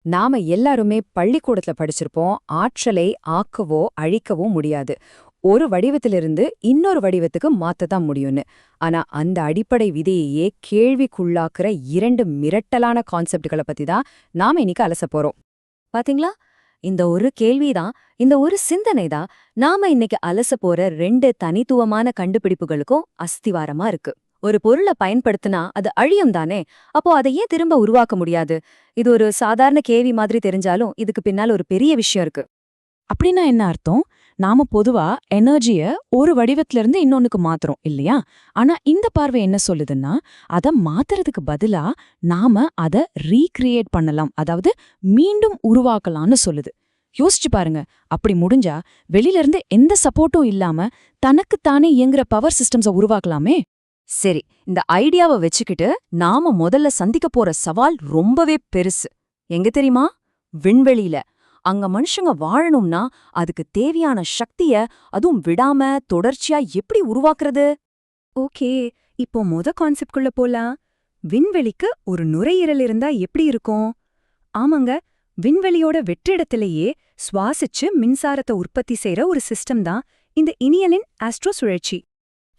நாம எல்லாருமே பள்ளிக்கூடத்துல படிச்சிருப்போம், ஆற்றலை ஆக்கவோ அழிக்கவோ முடியாது. ஒரு வடிவத்திலிருந்து இன்னொரு வடிவத்துக்கு மாத்ததான் முடியும்னு. ஆனா அந்த அடிப்படை விதையையே கேள்விக்குள்ளாக்குற இரண்டு மிரட்டலான கான்செப்ட்களை பத்தி தான் நாம இன்னைக்கு அலசப் போறோம். பாத்தீங்களா? இந்த ஒரு கேள்விதான், இந்த ஒரு சிந்தனை தான் நாம இன்னைக்கு அலச போற ரெண்டு தனித்துவமான கண்டுபிடிப்புகளுக்கும் அஸ்திவாரமா இருக்கு. ஒரு பொருள பயன்படுத்தினா அது அழியும் தானே, அப்போ அதை ஏன் திரும்ப உருவாக்க முடியாது? இது ஒரு சாதாரண கேள்வி மாதிரி தெரிஞ்சாலும் இதுக்கு பின்னால ஒரு பெரிய விஷயம் இருக்கு. அப்படின்னா என்ன அர்த்தம்? நாம பொதுவா எனர்ஜிய ஒரு வடிவத்துல இருந்து இன்னொன்னுக்கு மாத்துறோம் இல்லையா? ஆனா இந்த பார்வை என்ன சொல்லுதுன்னா, அத மாத்துறதுக்கு பதிலா நாம அத ரீக்ரியேட் பண்ணலாம், அதாவது மீண்டும் உருவாக்கலாம்னு சொல்லுது. யோசிச்சு பாருங்க. அப்படி முடிஞ்சா வெளியில இருந்து எந்த சப்போர்ட்டும் இல்லாம தனக்குத்தானே இயங்குற பவர் சிஸ்டம்ஸ உருவாக்கலாமே. சரி, இந்த ஐடியாவை வச்சுக்கிட்டு நாம முதல்ல சந்திக்க போற சவால் ரொம்பவே பெருசு. எங்க தெரியுமா? விண்வெளியில. அங்க மனுஷங்க வாழணும்னா அதுக்கு தேவையான சக்திய அதுவும் விடாம தொடர்ச்சியா எப்படி உருவாக்குறது? ஓகே, இப்போ கான்செப்ட்குள்ள போலாம். விண்வெளிக்கு ஒரு நுரையீரல் இருந்தா எப்படி இருக்கும்? ஆமாங்க, விண்வெளியோட வெற்றிடத்திலேயே சுவாசிச்சு மின்சாரத்தை உற்பத்தி செய்யற ஒரு சிஸ்டம் தான் இந்த இனியலின் ஆஸ்ட்ரோ சுழற்சி.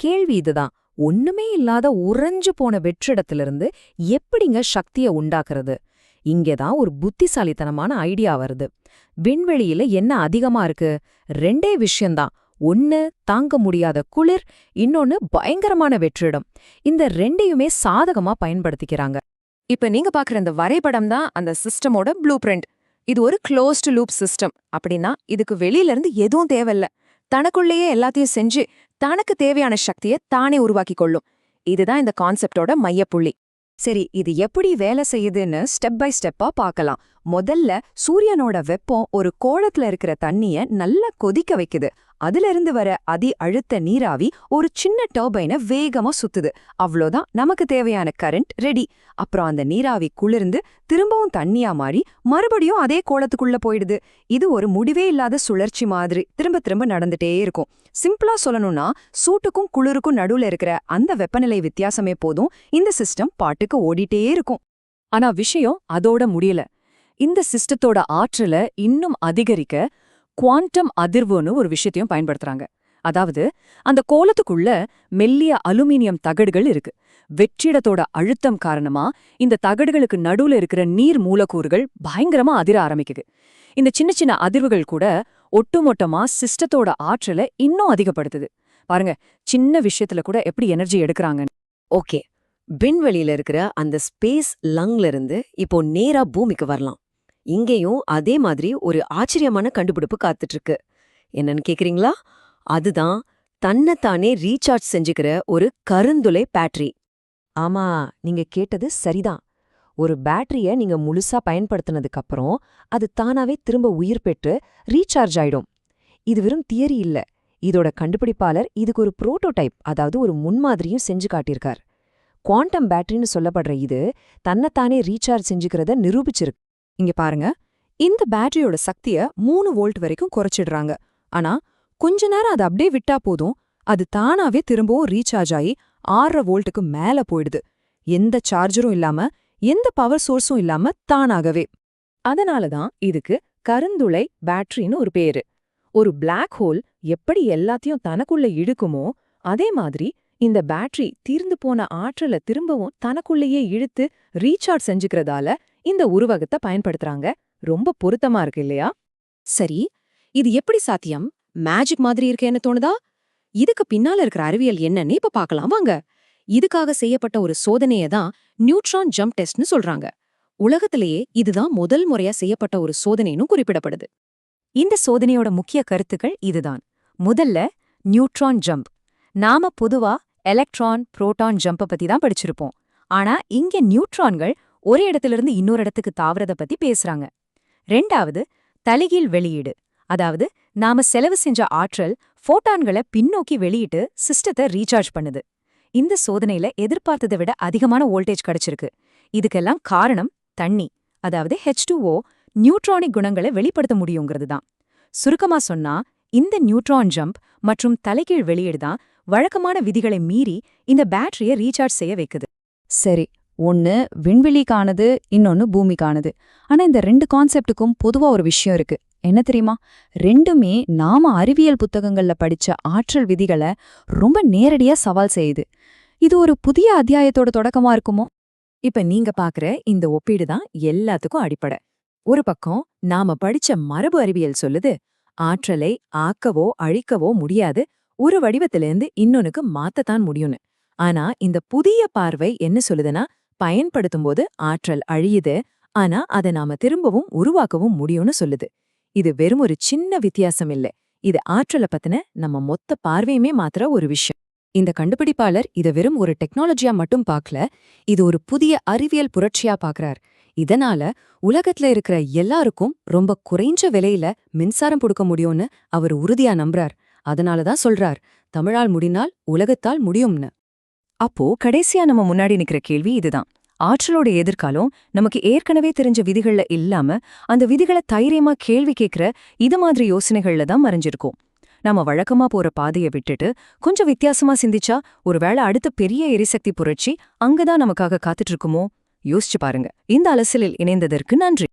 கேள்வி இதுதான். ஒண்ணுமே இல்லாத உறைஞ்சு போன வெற்றிடத்திலிருந்து எப்படிங்க சக்திய உண்டாக்குறது? இங்கேதான் ஒரு புத்திசாலித்தனமான ஐடியா வருது. விண்வெளியில என்ன அதிகமா இருக்கு? ரெண்டே விஷயம்தான். ஒன்னு தாங்க முடியாத குளிர், இன்னொன்னு பயங்கரமான வெற்றிடம். இந்த ரெண்டையுமே சாதகமா பயன்படுத்திக்கிறாங்க. இப்ப நீங்க பாக்குற இந்த வரைபடம் தான் அந்த சிஸ்டமோட ப்ளூ பிரிண்ட். இது ஒரு க்ளோஸ்டு லூப் சிஸ்டம். அப்படின்னா இதுக்கு வெளியில இருந்து எதுவும் தேவையில்ல. தனக்குள்ளேயே எல்லாத்தையும் செஞ்சு தனக்கு தேவையான சக்தியை தானே உருவாக்கி கொள்ளும். இதுதான் இந்த கான்செப்டோட மையப்புள்ளி. சரி, இது எப்படி வேலை செய்யுதுன்னு ஸ்டெப் பை ஸ்டெப்பா பார்க்கலாம். முதல்ல சூரியனோட வெப்பம் ஒரு கோளத்துல இருக்கிற தண்ணிய நல்லா கொதிக்க வைக்குது. அதுல இருந்து வர அதி அழுத்த நீராவி ஒரு சின்ன டர்பைனை வேகமா சுத்துது. அவ்வளோதான், நமக்கு தேவையான கரண்ட் ரெடி. அப்புறம் அந்த நீராவி குளிர்ந்து திரும்பவும் தண்ணியா மாறி மறுபடியும் அதே கோளத்துக்குள்ள போயிடுது. இது ஒரு முடிவே இல்லாத சுழற்சி மாதிரி திரும்ப திரும்ப நடந்துட்டே இருக்கும். சிம்பிளா சொல்லணும்னா, சூட்டுக்கும் குளிருக்கும் நடுவுல இருக்கிற அந்த வெப்பநிலை வித்தியாசமே போதும், இந்த சிஸ்டம் பாட்டுக்கு ஓடிட்டே இருக்கும். ஆனா விஷயம் அதோட முடியல. இந்த சிஸ்டத்தோட ஆற்றல இன்னும் அதிகரிக்க குவாண்டம் அதிர்வுன்னு ஒரு விஷயத்தையும் பயன்படுத்துறாங்க. அதாவது அந்த கோலத்துக்குள்ள மெல்லிய அலுமினியம் தகடுகள் இருக்கு. வெற்றிடத்தோட அழுத்தம் காரணமா இந்த தகடுகளுக்கு நடுவுல இருக்கிற நீர் மூலக்கூறுகள் பயங்கரமா அதிர ஆரம்பிக்குது. இந்த சின்ன சின்ன அதிர்வுகள் கூட ஒட்டுமொட்டமா சிஸ்டத்தோட ஆற்றலை இன்னும் அதிகப்படுத்துது. பாருங்க, சின்ன விஷயத்துல கூட எப்படி எனர்ஜி எடுக்கிறாங்க. ஓகே, விண்வெளியில இருக்கிற அந்த ஸ்பேஸ் லங்ல இருந்து இப்போ நேரா பூமிக்கு வரலாம். இங்கேயும் அதே மாதிரி ஒரு ஆச்சரியமான கண்டுபிடிப்பு காத்துட்டு இருக்கு. என்னன்னு கேக்குறீங்களா? அதுதான் தன்னைத்தானே ரீசார்ஜ் செஞ்சுக்கிற ஒரு கருந்துளை பேட்டரி. ஆமா, நீங்க கேட்டது சரிதான். ஒரு பேட்டரிய நீங்க முழுசா பயன்படுத்தினதுக்கு அப்புறம் அது தானாவே திரும்ப உயிர் பெற்று ரீசார்ஜ் ஆயிடும். இது வெறும் தியரி இல்ல. இதோட கண்டுபிடிப்பாளர் இதுக்கு ஒரு புரோட்டோடைப், அதாவது ஒரு முன்மாதிரியும் செஞ்சு காட்டியிருக்கார். குவாண்டம் பேட்டரின்னு சொல்லப்படுற இது தன்னைத்தானே ரீசார்ஜ் செஞ்சுக்கிறத நிரூபிச்சிருக்கு. இங்க பாருங்க, இந்த பேட்டரியோட சக்திய 3 வோல்ட் வரைக்கும் குறைச்சிடுறாங்க. ஆனா கொஞ்ச நேரம் அதை அப்படியே விட்டா போதும், அது தானாவே திரும்பவும் ரீசார்ஜ் ஆகி 6 வோல்ட்டுக்கு மேல போயிடுது. எந்த சார்ஜரும் இல்லாம, எந்த பவர் சோர்ஸும் இல்லாம தானாகவே. அதனாலதான் இதுக்கு கருந்துளை பேட்டரின்னு ஒரு பேரு. ஒரு பிளாக் ஹோல் எப்படி எல்லாத்தையும் தனக்குள்ள இழுக்குமோ அதே மாதிரி இந்த பேட்டரி தீர்ந்து போன ஆற்றலை திரும்பவும் தனக்குள்ளேயே இழுத்து ரீசார்ஜ் செஞ்சுக்கிறதால இந்த உருவகத்தை பயன்படுத்துறாங்க. ரொம்ப பொருத்தமா இருக்கு இல்லையா? சரி, இது எப்படி சாத்தியம்? மேஜிக் மாதிரி இருக்கேன்னு தோணுதா? இதுக்கு பின்னால இருக்கிற அறிவியல் என்னன்னு இப்ப பார்க்கலாம் வாங்க. இதுக்காக செய்யப்பட்ட ஒரு சோதனையை தான் நியூட்ரான் ஜம்ப் டெஸ்ட்னு சொல்றாங்க. உலகத்திலேயே இதுதான் முதல் முறையா செய்யப்பட்ட ஒரு சோதனைன்னு குறிப்பிடப்படுது. இந்த சோதனையோட முக்கிய கருத்துக்கள் இதுதான். முதல்ல, நியூட்ரான் ஜம்ப். நாம பொதுவா எலக்ட்ரான், புரோட்டான் ஜம்ப பத்தி தான் படிச்சிருப்போம். ஆனா இங்க நியூட்ரான்கள் ஒரு இடத்திலிருந்து இன்னொரு இடத்துக்கு தாவறத பத்தி பேசுறாங்க. ரெண்டாவது, தலைகீழ் வெளியீடு. அதாவது நாம செலவு செஞ்ச ஆற்றல் ஃபோட்டான்களை பின்னோக்கி வெளியிட்டு சிஸ்டத்தை ரீசார்ஜ் பண்ணுது. இந்த சோதனையில எதிர்பார்த்ததை விட அதிகமான வோல்டேஜ் கிடைச்சிருக்கு. இதுக்கெல்லாம் காரணம் தண்ணி, அதாவது H2O நியூட்ரானிக் குணங்களை வெளிப்படுத்த முடியுங்கிறது தான். சுருக்கமா சொன்னா, இந்த நியூட்ரான் ஜம்ப் மற்றும் தலைகீழ் வெளியீடு தான் வழக்கமான விதிகளை மீறி இந்த பேட்டரியை ரீசார்ஜ் செய்ய வைக்குது. சரி, ஒன்னு விண்வெளிக்கானது, இன்னொன்னு பூமிக்கானது. ஆனா இந்த 2 கான்செப்டுக்கும் பொதுவா ஒரு விஷயம் இருக்கு. என்ன தெரியுமா? ரெண்டுமே நாம அறிவியல் புத்தகங்கள்ல படிச்ச ஆற்றல் விதிகளை ரொம்ப நேரடியா சவால் செய்யுது. இது ஒரு புதிய அத்தியாயத்தோட தொடக்கமா இருக்குமோ? இப்ப நீங்க பாக்குற இந்த ஒப்பீடு தான் எல்லாத்துக்கும் அடிப்படை. ஒரு பக்கம் நாம படிச்ச மரபு அறிவியல் சொல்லுது, ஆற்றலை ஆக்கவோ அழிக்கவோ முடியாது, ஒரு வடிவத்திலிருந்து இன்னொன்னுக்கு மாத்தத்தான் முடியும்னு. ஆனா இந்த புதிய பார்வை என்ன சொல்லுதுன்னா, பயன்படுத்தும்போது ஆற்றல் அழியுது, ஆனா அதை நாம திரும்பவும் உருவாக்கவும் முடியும்னு சொல்லுது. இது வெறும் ஒரு சின்ன வித்தியாசம் இல்ல, இது ஆற்றலை பத்தின நம்ம மொத்த பார்வையுமே மாத்துற ஒரு விஷயம். இந்த கண்டுபிடிப்பாளர் இத வெறும் ஒரு டெக்னாலஜியா மட்டும் பார்க்கல, இது ஒரு புதிய அறிவியல் புரட்சியா பார்க்கறார். இதனால உலகத்துல இருக்கிற எல்லாருக்கும் ரொம்ப குறைஞ்ச விலையில மின்சாரம் கொடுக்க முடியும்னு அவர் உறுதியா நம்புறார். அதனாலதான் சொல்றார், தமிழால் முடினால் உலகத்தால் முடியும்னு. அப்போ கடைசியா நம்ம முன்னாடி நிக்கிற கேள்வி இதுதான். ஆற்றலோட எதிர்காலம் நமக்கு ஏற்கனவே தெரிஞ்ச விதிகள்ல இல்லாம அந்த விதிகளை தைரியமா கேள்வி கேட்கிற இது மாதிரி யோசனைகள்ல தான் மறைஞ்சிருக்கும். நம்ம வழக்கமா போற பாதையை விட்டுட்டு கொஞ்சம் வித்தியாசமா சிந்திச்சா ஒருவேளை அடுத்த பெரிய எரிசக்தி புரட்சி அங்கதான் நமக்காக காத்துட்டு இருக்குமோ? யோசிச்சு பாருங்க. இந்த அலசலில் இணைந்ததற்கு நன்றி.